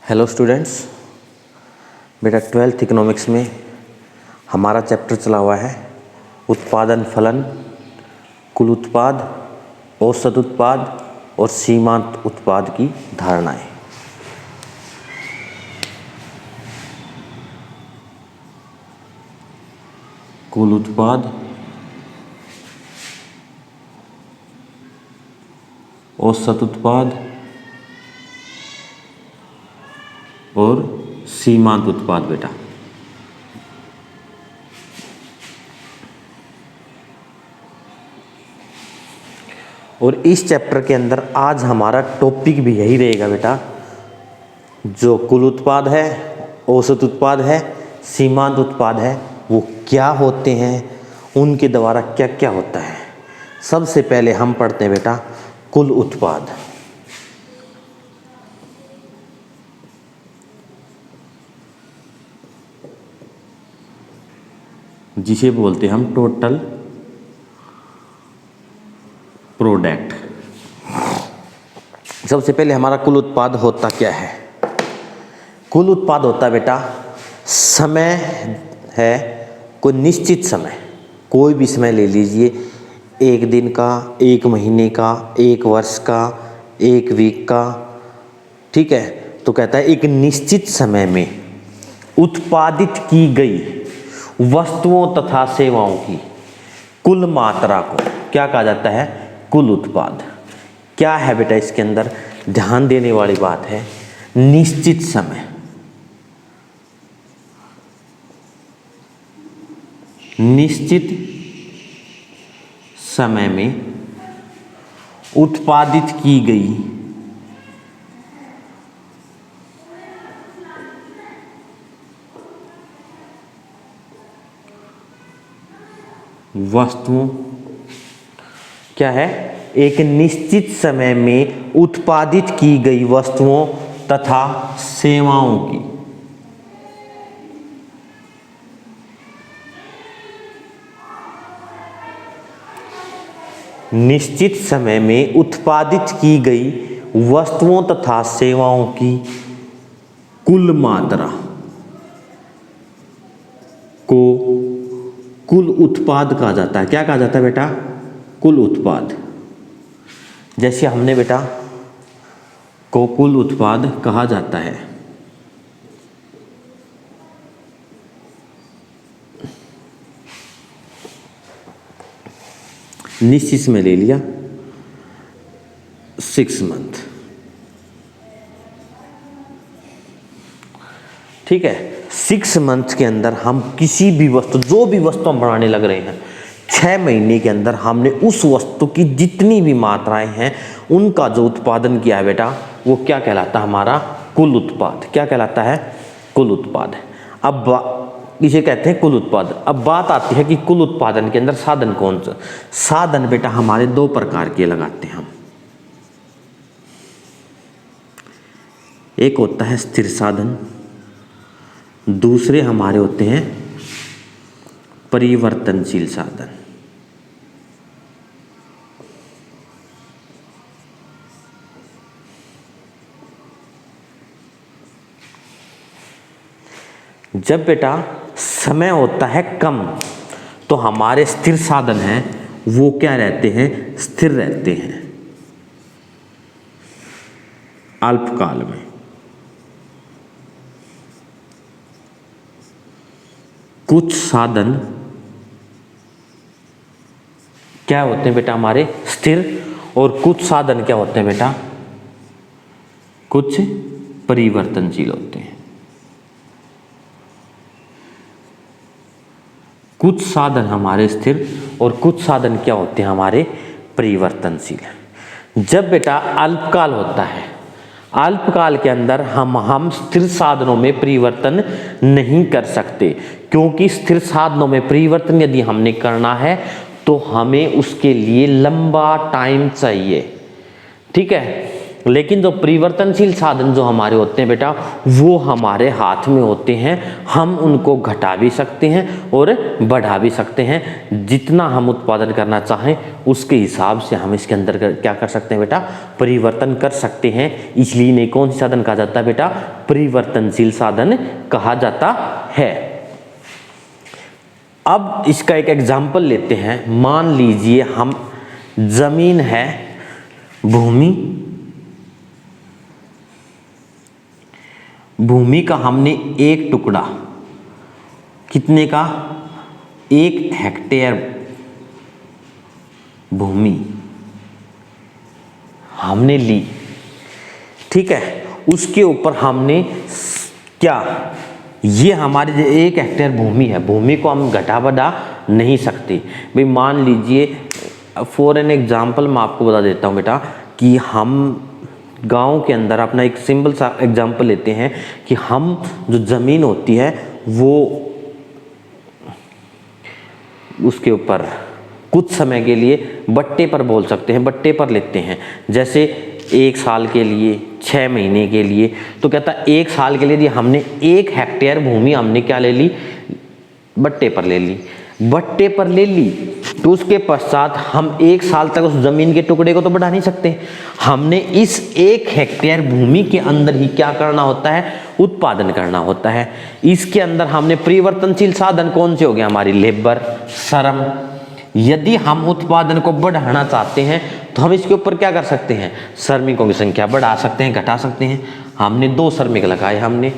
Hello students, बेटा 12th economics में हमारा चैप्टर चला हुआ है उत्पादन फलन, कुल उत्पाद, औसत उत्पाद और सीमांत उत्पाद की धारणाएं। कुल उत्पाद, औसत उत्पाद और सीमांत उत्पाद। बेटा और इस चैप्टर के अंदर आज हमारा टॉपिक भी यही रहेगा बेटा, जो कुल उत्पाद है, औसत उत्पाद है, सीमांत उत्पाद है, वो क्या होते हैं, उनके द्वारा क्या क्या होता है। सबसे पहले हम पढ़ते हैं बेटा कुल उत्पाद। जिसे बोलते हैं हम टोटल प्रोडक्ट। सबसे पहले हमारा कुल उत्पाद होता क्या है? कुल उत्पाद होता है बेटा समय है, कोई निश्चित समय, कोई भी समय ले लीजिए, एक दिन का, एक महीने का, एक वर्ष का, एक वीक का, ठीक है। तो कहता है एक निश्चित समय में उत्पादित की गई वस्तुओं तथा सेवाओं की कुल मात्रा को क्या कहा जाता है? कुल उत्पाद। क्या है बेटा इसके अंदर ध्यान देने वाली बात है, निश्चित समय, निश्चित समय में उत्पादित की गई वस्तुओं, क्या है? एक निश्चित समय में उत्पादित की गई वस्तुओं तथा सेवाओं की निश्चित समय में उत्पादित की गई वस्तुओं तथा सेवाओं की कुल मात्रा को कुल उत्पाद कहा जाता है। क्या कहा जाता है बेटा? कुल उत्पाद। जैसे हमने बेटा को कुल उत्पाद कहा जाता है, निश्चित में ले लिया 6 मंथ, ठीक है। 6 मंथ के अंदर हम किसी भी वस्तु, जो भी वस्तु हम बनाने लग रहे हैं, 6 महीने के अंदर हमने उस वस्तु की जितनी भी मात्राएं हैं उनका जो उत्पादन किया है बेटा, वो क्या कहलाता है? हमारा कुल उत्पाद। क्या कहलाता है? कुल उत्पाद। अब इसे कहते हैं कुल उत्पाद। अब बात आती है कि कुल उत्पादन के अंदर साधन कौन सा? साधन बेटा हमारे 2 प्रकार के लगाते हैं हम। एक होता है स्थिर साधन, दूसरे हमारे होते हैं परिवर्तनशील साधन। जब बेटा समय होता है कम तो हमारे स्थिर साधन हैं वो क्या रहते हैं? स्थिर रहते हैं अल्पकाल में। कुछ साधन क्या होते हैं बेटा? हमारे स्थिर। और कुछ साधन क्या होते हैं बेटा? कुछ परिवर्तनशील होते हैं। कुछ साधन हमारे स्थिर और कुछ साधन क्या होते हैं? हमारे परिवर्तनशील। जब बेटा अल्पकाल होता है, अल्पकाल के अंदर हम स्थिर साधनों में परिवर्तन नहीं कर सकते, क्योंकि स्थिर साधनों में परिवर्तन यदि हमने करना है तो हमें उसके लिए लंबा टाइम चाहिए, ठीक है। लेकिन जो परिवर्तनशील साधन जो हमारे होते हैं बेटा, वो हमारे हाथ में होते हैं। हम उनको घटा भी सकते हैं और बढ़ा भी सकते हैं। जितना हम उत्पादन करना चाहें उसके हिसाब से हम इसके अंदर क्या कर सकते हैं बेटा, परिवर्तन कर सकते हैं। इसलिए इन्हें कौन सी साधन कहा जाता है बेटा, परिवर्तनशील साधन कहा जाता है। अब इसका एक एग्जाम्पल लेते हैं। मान लीजिए हम जमीन है, भूमि का हमने एक टुकड़ा, कितने का, 1 हेक्टेयर भूमि हमने ली, ठीक है। उसके ऊपर हमने क्या, ये हमारी जो 1 हेक्टेयर भूमि है, भूमि को हम घटा बढ़ा नहीं सकते भाई। मान लीजिए फॉर एन एग्जाम्पल मैं आपको बता देता हूँ बेटा कि हम गांव के अंदर अपना एक सिंपल सा एग्जाम्पल लेते हैं कि हम जो ज़मीन होती है वो उसके ऊपर कुछ समय के लिए बट्टे पर बोल सकते हैं, बट्टे पर लेते हैं। जैसे 1 साल के लिए, 6 महीने के लिए। तो कहता है 1 साल के लिए हमने 1 हेक्टेयर भूमि हमने क्या ले ली, बट्टे पर ले ली। बट्टे पर ले ली तो उसके पश्चात हम 1 साल तक उस जमीन के टुकड़े को तो बढ़ा नहीं सकते। हमने इस 1 हेक्टेयर भूमि के अंदर ही क्या करना होता है, उत्पादन करना होता है। इसके अंदर हमने परिवर्तनशील साधन कौन से हो गए, हमारी लेबर, श्रम। यदि हम उत्पादन को बढ़ाना चाहते हैं तो हम इसके ऊपर क्या कर सकते हैं, श्रमिकों की संख्या बढ़ा सकते हैं, घटा सकते हैं। हमने 2 श्रमिक लगाए, हमने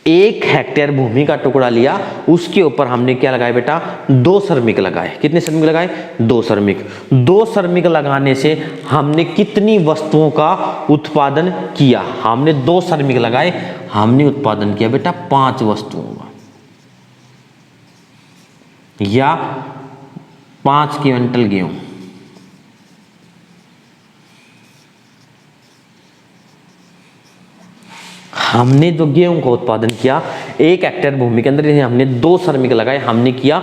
1 हेक्टेयर भूमि का टुकड़ा लिया, उसके ऊपर हमने क्या लगाया बेटा, 2 श्रमिक लगाए। कितने श्रमिक लगाए, 2 श्रमिक। 2 श्रमिक लगाने से हमने कितनी वस्तुओं का उत्पादन किया, हमने 2 श्रमिक लगाए, हमने उत्पादन किया बेटा 5 वस्तुओं का, या 5 क्विंटल गेहूं। हमने जो गेहूं का उत्पादन किया 1 हेक्टेयर भूमि के अंदर, हमने 2 श्रमिक लगाए, हमने किया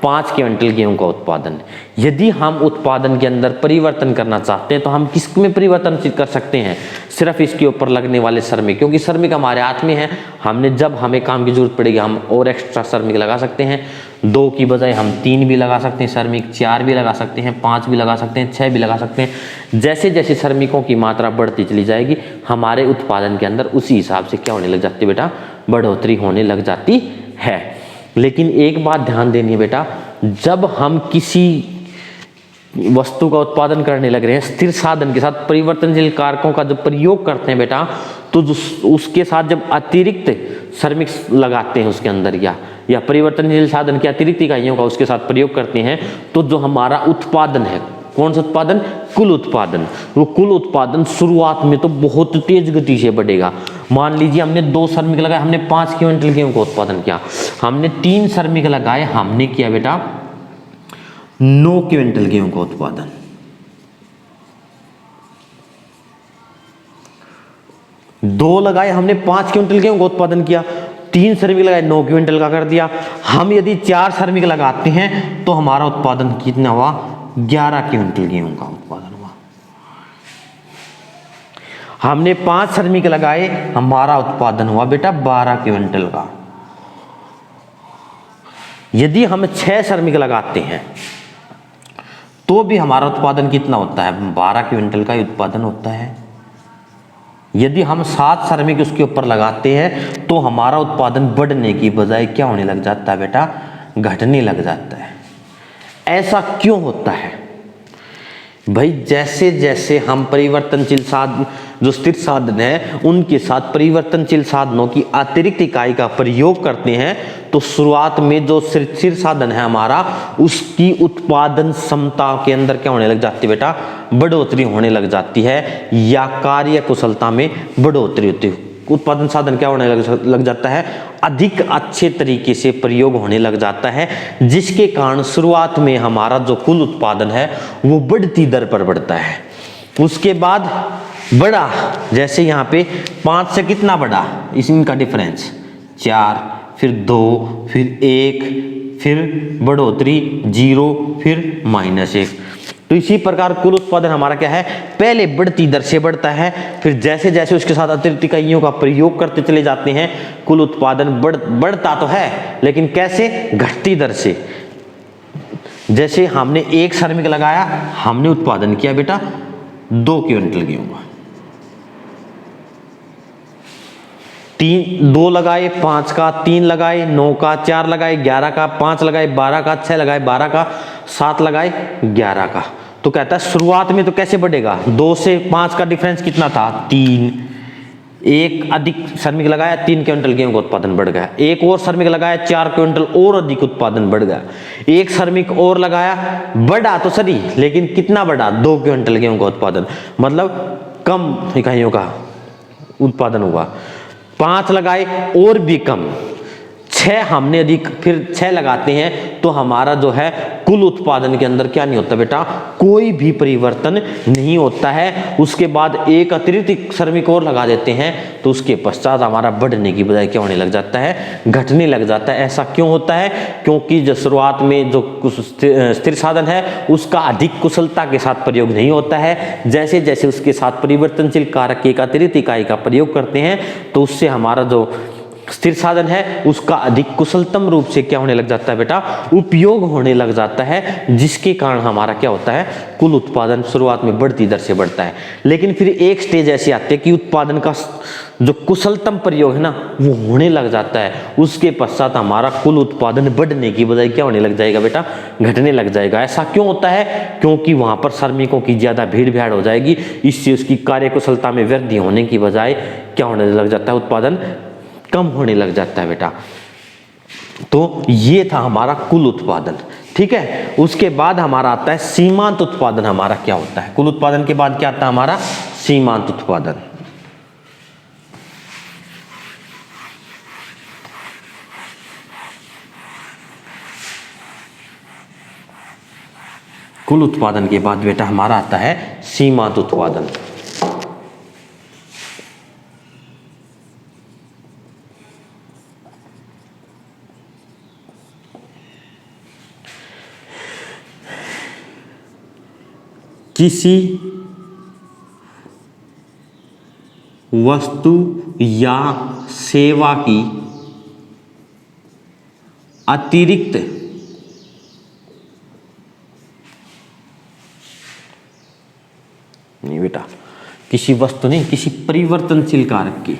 5 क्विंटल गेहूं का उत्पादन। यदि हम उत्पादन के अंदर परिवर्तन करना चाहते हैं तो हम किस में परिवर्तन कर सकते हैं, सिर्फ इसके ऊपर लगने वाले श्रमिक, क्योंकि श्रमिक हमारे हाथ में है। हमने जब हमें काम की जरूरत पड़ेगी हम और एक्स्ट्रा श्रमिक लगा सकते हैं। 2 की बजाय हम 3 भी लगा सकते हैं श्रमिक, 4 भी लगा सकते हैं, 5 भी लगा सकते हैं, 6 भी लगा सकते हैं। जैसे जैसे श्रमिकों की मात्रा बढ़ती चली जाएगी हमारे उत्पादन के अंदर उसी हिसाब से क्या होने लग जाती है बेटा, बढ़ोतरी होने लग जाती है। लेकिन एक बात ध्यान देनी है बेटा, जब हम किसी वस्तु का उत्पादन करने लग रहे हैं स्थिर साधन के साथ परिवर्तनशील कारकों का जब प्रयोग करते हैं बेटा, तो उसके साथ जब अतिरिक्त श्रमिक लगाते हैं उसके अंदर, या परिवर्तनशील साधन की अतिरिक्त इकाइयों का उसके साथ प्रयोग करते हैं, तो जो हमारा उत्पादन है, कौन सा उत्पादन, कुल उत्पादन, वो कुल उत्पादन शुरुआत में तो बहुत तेज गति से बढ़ेगा। मान लीजिए हमने 2 श्रमिक लगाए, हमने 5 क्विंटल गेहूं का उत्पादन किया। हमने 3 श्रमिक लगाए, हमने किया बेटा 9 क्विंटल गेहूं का उत्पादन। दो लगाए, हमने 5 क्विंटल गेहूं का उत्पादन किया। 3 श्रमिक लगाए, 9 क्विंटल का कर दिया। हम यदि 4 श्रमिक लगाते हैं तो हमारा उत्पादन कितना हुआ, 11 क्विंटल गेहूं का उत्पादन हुआ। हमने 5 श्रमिक लगाए, हमारा उत्पादन हुआ बेटा 12 क्विंटल का। यदि हम 6 श्रमिक लगाते हैं तो भी हमारा उत्पादन कितना होता है, 12 क्विंटल का उत्पादन होता है। यदि हम 7 श्रमिक उसके ऊपर लगाते हैं तो हमारा उत्पादन बढ़ने की बजाय क्या होने लग जाता है बेटा, घटने लग जाता है। ऐसा क्यों होता है भाई, जैसे जैसे हम परिवर्तनशील साधन, जो स्थिर साधन है उनके साथ परिवर्तनशील साधनों की अतिरिक्त इकाई का प्रयोग करते हैं, तो शुरुआत में जो स्थिर साधन है हमारा, उसकी उत्पादन क्षमता के अंदर क्या होने लग जाती है बेटा, बढ़ोतरी होने लग जाती है, या कार्य कुशलता में बढ़ोतरी होती है। उत्पादन साधन क्या होने लग जाता है, अधिक अच्छे तरीके से प्रयोग होने लग जाता है, जिसके कारण शुरुआत में हमारा जो कुल उत्पादन है वो बढ़ती दर पर बढ़ता है। उसके बाद बढ़ा, जैसे यहाँ पे 5 से कितना बढ़ा, इनका डिफरेंस 4, फिर 2, फिर 1, फिर बढ़ोतरी 0, फिर -1। तो इसी प्रकार कुल उत्पादन हमारा क्या है, पहले बढ़ती दर से बढ़ता है, फिर जैसे जैसे उसके साथ अतिरिक्त इकाइयों का प्रयोग करते चले जाते हैं कुल उत्पादन बढ़ता तो है, लेकिन कैसे, घटती दर से। जैसे हमने 1 श्रमिक लगाया, हमने उत्पादन किया बेटा 2 क्विंटल गेहूं का, 2 लगाए 5 का, 3 लगाए 9 का, 4 लगाए 11 का, 5 लगाए 12 का, 6 लगाए 12 का, 7 लगाए 11 का। तो कहता है शुरुआत में तो कैसे बढ़ेगा, 2 से 5 का डिफरेंस कितना था, 3। एक अधिक श्रमिक लगाया, 3 क्विंटल गेहूं का उत्पादन बढ़ गया। एक और श्रमिक लगाया, 4 क्विंटल और अधिक उत्पादन बढ़ गया। एक श्रमिक और लगाया, बढ़ा तो सही, लेकिन कितना बढ़ा, 2 क्विंटल गेहूं का उत्पादन, मतलब कम इकाइयों का उत्पादन हुआ। 5 लगाए और भी कम, 6 हमने अधिक, फिर 6 लगाते हैं तो हमारा जो है कुल उत्पादन के अंदर क्या नहीं होता बेटा, कोई भी परिवर्तन नहीं होता है। उसके बाद एक अतिरिक्त श्रमिक और लगा देते हैं तो उसके पश्चात हमारा बढ़ने की बजाय क्या होने लग जाता है, घटने लग जाता है। ऐसा क्यों होता है, क्योंकि जो शुरुआत में जो स्थिर साधन है उसका अधिक कुशलता के साथ प्रयोग नहीं होता है। जैसे जैसे उसके साथ परिवर्तनशील कारक की एक अतिरिक्त इकाई का प्रयोग करते हैं तो उससे हमारा जो स्थिर साधन है उसका अधिक कुशलतम रूप से क्या होने लग जाता है बेटा, उपयोग होने लग जाता है, जिसके कारण हमारा क्या होता है, कुल उत्पादन शुरुआत में बढ़ती दर से बढ़ता है। लेकिन फिर एक स्टेज ऐसी आती है कि उत्पादन का जो कुशलतम प्रयोग है ना वो होने लग जाता है, उसके पश्चात हमारा कुल उत्पादन बढ़ने की बजाय क्या होने लग जाएगा बेटा, घटने लग जाएगा। ऐसा क्यों होता है, क्योंकि वहां पर श्रमिकों की ज्यादा भीड़ भाड़ हो जाएगी, इससे उसकी कार्य कुशलता में वृद्धि होने की बजाय क्या होने लग जाता है, उत्पादन कम होने लग जाता है बेटा। तो ये था हमारा कुल उत्पादन, ठीक है। उसके बाद हमारा आता है सीमांत उत्पादन। हमारा क्या होता है, कुल उत्पादन के बाद क्या आता है हमारा, सीमांत उत्पादन। कुल उत्पादन के बाद बेटा हमारा आता है सीमांत उत्पादन। किसी वस्तु या सेवा की अतिरिक्त नहीं बेटा, किसी वस्तु नहीं, किसी परिवर्तनशील कारक की,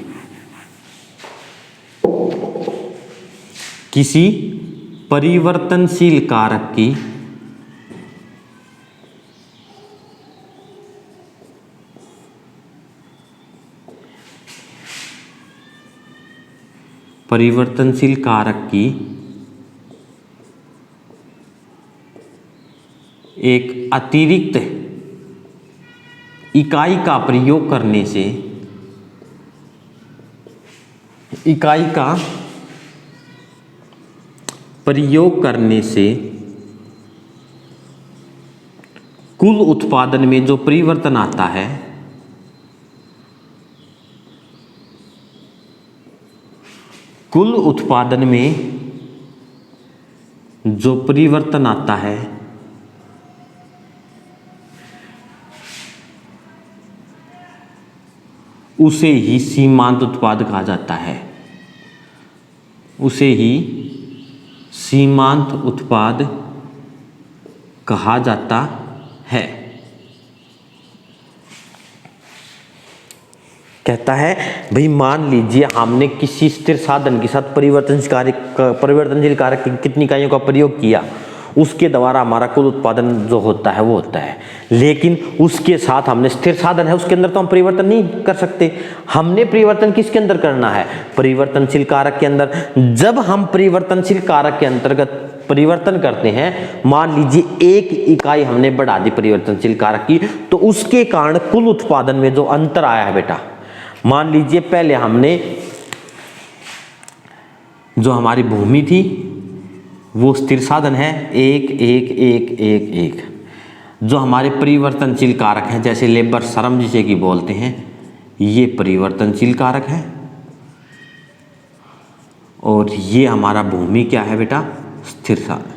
किसी परिवर्तनशील कारक की परिवर्तनशील कारक की एक अतिरिक्त इकाई का प्रयोग करने से, इकाई का प्रयोग करने से कुल उत्पादन में जो परिवर्तन आता है कुल उत्पादन में जो परिवर्तन आता है उसे ही सीमांत उत्पाद कहा जाता है, उसे ही सीमांत उत्पाद कहा जाता है। कहता है भाई मान लीजिए हमने किसी स्थिर साधन के साथ परिवर्तनशील कारक की कितनी इकाइयों का प्रयोग किया, उसके द्वारा हमारा कुल उत्पादन जो होता है वो होता है। लेकिन उसके साथ हमने स्थिर साधन है उसके अंदर तो हम परिवर्तन नहीं कर सकते, हमने परिवर्तन किसके अंदर करना है, परिवर्तनशील कारक के अंदर। जब हम परिवर्तनशील कारक के अंतर्गत परिवर्तन करते हैं, मान लीजिए 1 इकाई हमने बढ़ा दी परिवर्तनशील कारक की, तो उसके कारण कुल उत्पादन में जो अंतर आया है बेटा, मान लीजिए पहले हमने जो हमारी भूमि थी वो स्थिर साधन है 1 1 1 1 1, जो हमारे परिवर्तनशील कारक हैं जैसे लेबर श्रम जिसे कि बोलते हैं, ये परिवर्तनशील कारक है, और ये हमारा भूमि क्या है बेटा, स्थिर साधन।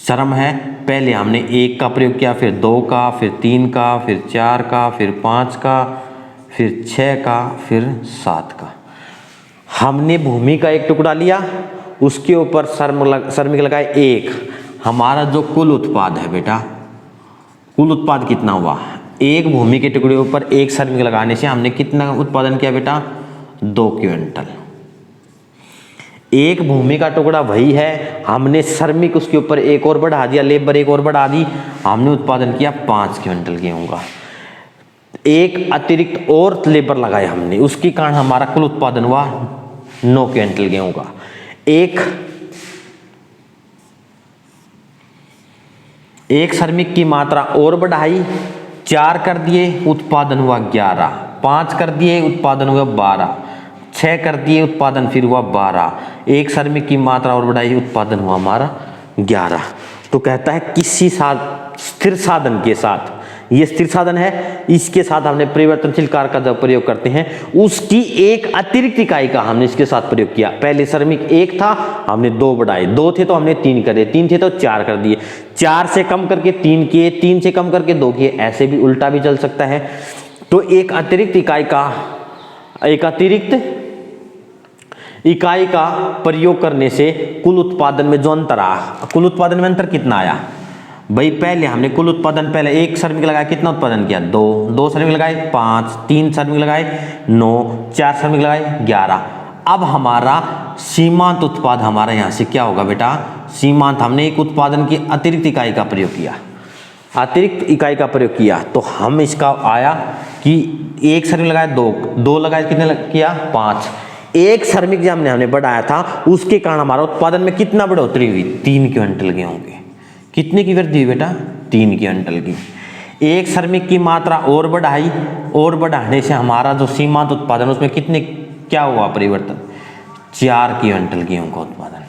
श्रम है, पहले हमने 1 का प्रयोग किया, फिर 2 का, फिर 3 का, फिर 4 का, फिर 5 का, फिर 6 का, फिर 7 का। हमने भूमि का एक टुकड़ा लिया, उसके ऊपर श्रमिक लगाए 1। हमारा जो कुल उत्पाद है बेटा, कुल उत्पाद कितना हुआ? 1 भूमि के टुकड़े ऊपर 1 श्रमिक लगाने से हमने कितना उत्पादन किया बेटा? 2 क्विंटल। 1 भूमि का टुकड़ा वही है, हमने श्रमिक उसके ऊपर 1 और बढ़ा दिया, लेबर 1 और बढ़ा दी, हमने उत्पादन किया 5 क्विंटल गेहूं का। 1 अतिरिक्त और लेबर लगाए हमने, उसके कारण हमारा कुल उत्पादन हुआ 9 क्विंटल गेहूं का। एक श्रमिक की मात्रा और बढ़ाई, 4 कर दिए, उत्पादन हुआ 11, 5 कर दिए, उत्पादन हुआ 12, 6 कर दिए, उत्पादन फिर हुआ 12, 1 श्रमिक की मात्रा और बढ़ाई, उत्पादन हुआ हमारा 11। तो कहता है किसी स्थिर साधन के साथ, ये स्थिर साधन है, इसके साथ हमने परिवर्तनशील कारक का जब प्रयोग करते हैं, उसकी एक अतिरिक्त इकाई का हमने इसके साथ प्रयोग किया। पहले श्रमिक 1 था, हमने 2 बढ़ाए, 2 थे तो हमने 3 करे, 3 थे तो 4 कर दिए, 4 से कम करके 3 किए, 3 से कम करके 2 किए, ऐसे भी उल्टा भी चल सकता है। तो एक अतिरिक्त इकाई का प्रयोग करने से कुल उत्पादन में जो अंतर आया, कुल उत्पादन में अंतर कितना आया भाई? पहले हमने कुल उत्पादन, पहले 1 श्रमिक लगाया, कितना उत्पादन किया? 2 श्रमिक लगाए 5, 3 श्रमिक लगाए 9, 4 श्रमिक लगाए 11। अब हमारा सीमांत उत्पाद हमारा यहाँ से क्या होगा बेटा? सीमांत, हमने एक उत्पादन की अतिरिक्त इकाई का प्रयोग किया, अतिरिक्त इकाई का प्रयोग किया, तो हम इसका आया कि 1 श्रमिक लगाया 2 लगाए, कितने किया? 5। 1 श्रमिक जो हमने बढ़ाया था, उसके कारण हमारा उत्पादन में कितना बढ़ोतरी हुई? 3 क्विंटल गेहूं के। कितने की वृद्धि हुई बेटा? 3 क्विंटल की। 1 श्रमिक की मात्रा और बढ़ाई, और बढ़ाने से हमारा जो सीमांत उत्पादन, उसमें कितने क्या हुआ परिवर्तन? 4 क्विंटल गेहूं का उत्पादन।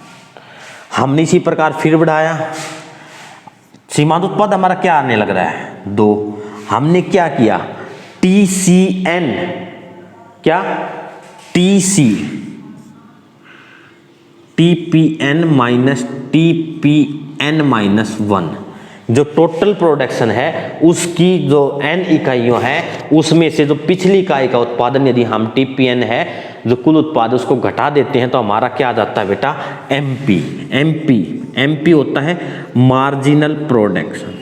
हमने इसी प्रकार फिर बढ़ाया, सीमांत उत्पाद हमारा क्या आने लग रहा है? 2। हमने क्या किया? TCN, क्या? TPN माइनस TPN-1, जो टोटल प्रोडक्शन है उसकी जो n इकाइयों है, उसमें से जो पिछली इकाई का उत्पादन, यदि हम TPN है जो कुल उत्पाद, उसको घटा देते हैं तो हमारा क्या आ जाता है बेटा? MP होता है मार्जिनल प्रोडक्शन,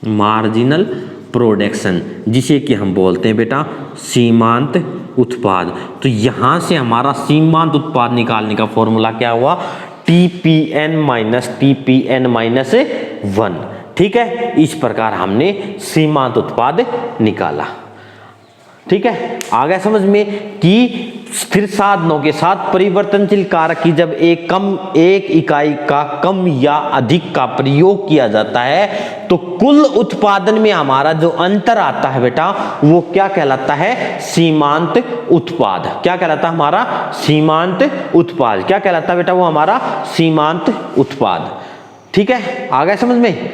मार्जिनल प्रोडक्शन, जिसे कि हम बोलते हैं बेटा सीमांत उत्पाद। तो यहां से हमारा सीमांत उत्पाद निकालने का फॉर्मूला क्या हुआ? TPN minus TPN-1। ठीक है, इस प्रकार हमने सीमांत उत्पाद निकाला। ठीक है, आ गया समझ में कि स्थिर साधनों के साथ परिवर्तनशील कारक की जब एक इकाई का कम या अधिक का प्रयोग किया जाता है, तो कुल उत्पादन में हमारा जो अंतर आता है बेटा, वो क्या कहलाता है? सीमांत उत्पाद। क्या कहलाता है? हमारा सीमांत उत्पाद। क्या कहलाता है बेटा? वो हमारा सीमांत उत्पाद। ठीक है, आ गया समझ में?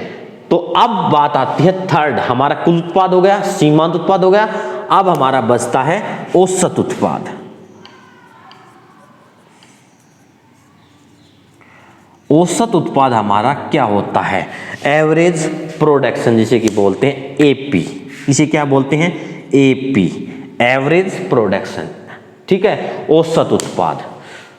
तो अब बात आती है थर्ड, हमारा कुल उत्पाद हो गया, सीमांत उत्पाद हो गया, अब हमारा बचता है औसत उत्पाद। औसत उत्पाद हमारा क्या होता है? एवरेज प्रोडक्शन, जिसे कि बोलते हैं AP। इसे क्या बोलते हैं? AP, average production. ठीक है, औसत उत्पाद।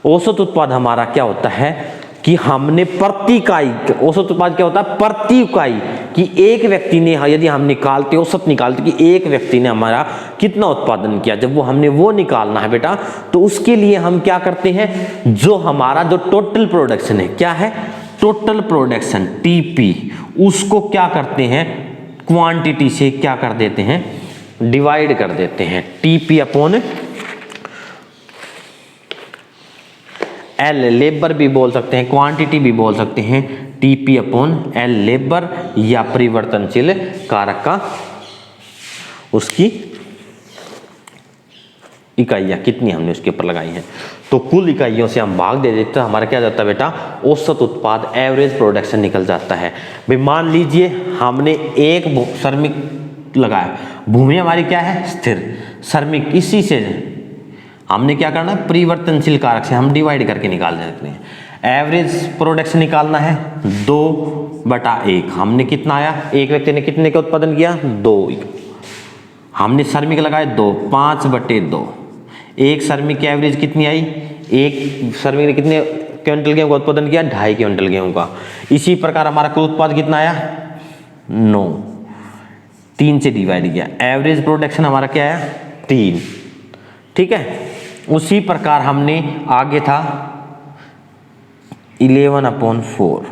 औसत उत्पाद हमारा क्या होता है कि हमने प्रति इकाई, औसत उत्पाद क्या होता है? प्रति इकाई कि एक व्यक्ति ने, यदि हम निकालते, औसत निकालते कि एक व्यक्ति ने हमारा कितना उत्पादन किया, जब हमने वो निकालना है बेटा, तो उसके लिए हम क्या करते हैं? जो हमारा जो टोटल प्रोडक्शन है, क्या है? टोटल प्रोडक्शन TP, उसको क्या करते हैं? क्वांटिटी से क्या कर देते हैं? डिवाइड कर देते हैं। TP अपॉन L, लेबर भी बोल सकते हैं, क्वांटिटी भी बोल सकते हैं। TP अपॉन L लेबर या परिवर्तनशील कारक का उसकी इकाइयां कितनी हमने उसके ऊपर लगाई हैं, तो कुल इकाइयों से हम भाग दे देते हैं, हमारा क्या जाता है बेटा? औसत उत्पाद, एवरेज प्रोडक्शन निकल जाता है। भाई मान लीजिए हमने एक श्रमिक लगाया, भूमि हमारी क्या है? स्थिर। श्रमिक, इसी से हमने क्या करना है? परिवर्तनशील कारक से हम डिवाइड करके निकाल सकते हैं। एवरेज प्रोडक्शन निकालना है 2/1। हमने कितना आया, एक व्यक्ति ने कितने का उत्पादन किया, 2। हमने श्रमिक लगाए 2, 5/2। एक श्रमिक की एवरेज कितनी आई, एक श्रमिक ने कितने क्विंटल गेहूं का उत्पादन किया, 2.5 क्विंटल गेहूं का। इसी प्रकार हमारा कुल उत्पाद कितना आया, 9, 3 से डिवाइड किया, एवरेज प्रोडक्शन हमारा क्या आया, 3। ठीक है, उसी प्रकार हमने आगे था 11/4,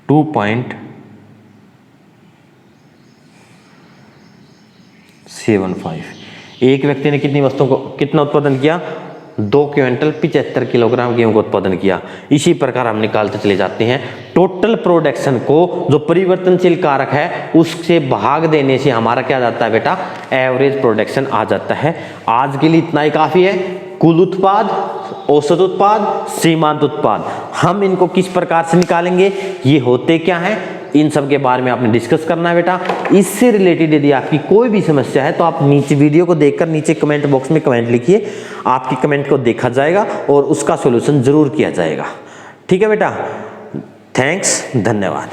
2.75। एक व्यक्ति ने कितनी वस्तुओं को कितना उत्पादन किया, 2 क्विंटल 75 किलोग्राम गेहूं का उत्पादन किया। इसी प्रकार हम निकालते चले जाते हैं। टोटल प्रोडक्शन को जो परिवर्तनशील कारक है उससे भाग देने से हमारा क्या जाता है बेटा, एवरेज प्रोडक्शन आ जाता है। आज के लिए इतना ही काफी है। कुल उत्पाद, औसत उत्पाद, सीमांत उत्पाद, हम इनको किस प्रकार से निकालेंगे, ये होते क्या हैं, इन सब के बारे में आपने डिस्कस करना है बेटा। इससे रिलेटेड यदि आपकी कोई भी समस्या है तो आप नीचे वीडियो को देखकर नीचे कमेंट बॉक्स में कमेंट लिखिए, आपकी कमेंट को देखा जाएगा और उसका सॉल्यूशन जरूर किया जाएगा। ठीक है बेटा, थैंक्स, धन्यवाद।